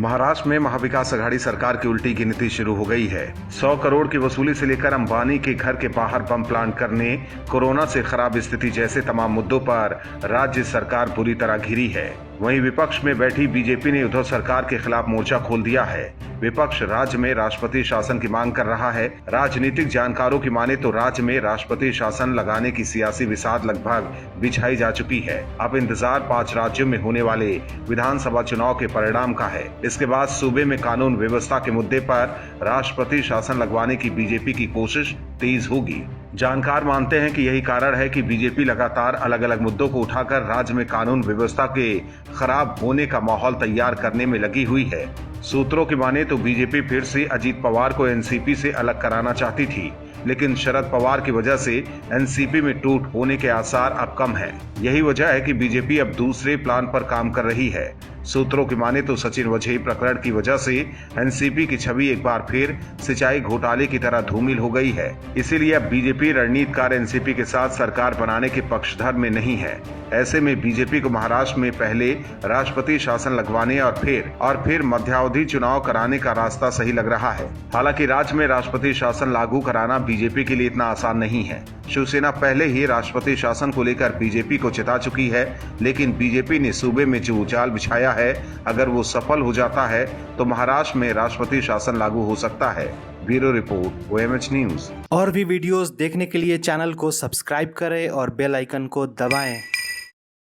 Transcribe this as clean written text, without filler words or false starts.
महाराष्ट्र में महाविकास अघाड़ी सरकार की उल्टी गिनती शुरू हो गई है। 100 करोड़ की वसूली से लेकर अंबानी के घर के बाहर बम प्लांट करने, कोरोना से खराब स्थिति जैसे तमाम मुद्दों पर राज्य सरकार बुरी तरह घिरी है। वहीं विपक्ष में बैठी बीजेपी ने उद्धव सरकार के खिलाफ मोर्चा खोल दिया है। विपक्ष राज्य में राष्ट्रपति शासन की मांग कर रहा है। राजनीतिक जानकारों की माने तो राज्य में राष्ट्रपति शासन लगाने की सियासी विसात लगभग बिछाई जा चुकी है। अब इंतजार 5 राज्यों में होने वाले विधानसभा चुनाव के परिणाम का है। इसके बाद सूबे में कानून व्यवस्था के मुद्दे पर राष्ट्रपति शासन लगवाने की बीजेपी की कोशिश तेज होगी। जानकार मानते हैं कि यही कारण है कि बीजेपी लगातार अलग अलग मुद्दों को उठाकर राज्य में कानून व्यवस्था के खराब होने का माहौल तैयार करने में लगी हुई है। सूत्रों की माने तो बीजेपी फिर से अजीत पवार को एनसीपी से अलग कराना चाहती थी, लेकिन शरद पवार की वजह से एनसीपी में टूट होने के आसार अब कम है। यही वजह है कि बीजेपी अब दूसरे प्लान पर काम कर रही है। सूत्रों की माने तो सचिन वजही प्रकरण की वजह से एनसीपी की छवि एक बार फिर सिंचाई घोटाले की तरह धूमिल हो गई है। इसीलिए अब बीजेपी रणनीतिकार एनसीपी के साथ सरकार बनाने के पक्षधर में नहीं है। ऐसे में बीजेपी को महाराष्ट्र में पहले राष्ट्रपति शासन लगवाने और फिर मध्यावधि चुनाव कराने का रास्ता सही लग रहा है। हालांकि राज्य में राष्ट्रपति शासन लागू कराना बीजेपी के लिए इतना आसान नहीं है। शिवसेना पहले ही राष्ट्रपति शासन को लेकर बीजेपी को चिता चुकी है, लेकिन बीजेपी ने सूबे में जो जाल बिछाया है, अगर वो सफल हो जाता है तो महाराष्ट्र में राष्ट्रपति शासन लागू हो सकता है। Bureau report, OMH news. और भी वीडियोस देखने के लिए चैनल को सब्सक्राइब करें और बेल आइकन को दबाएं।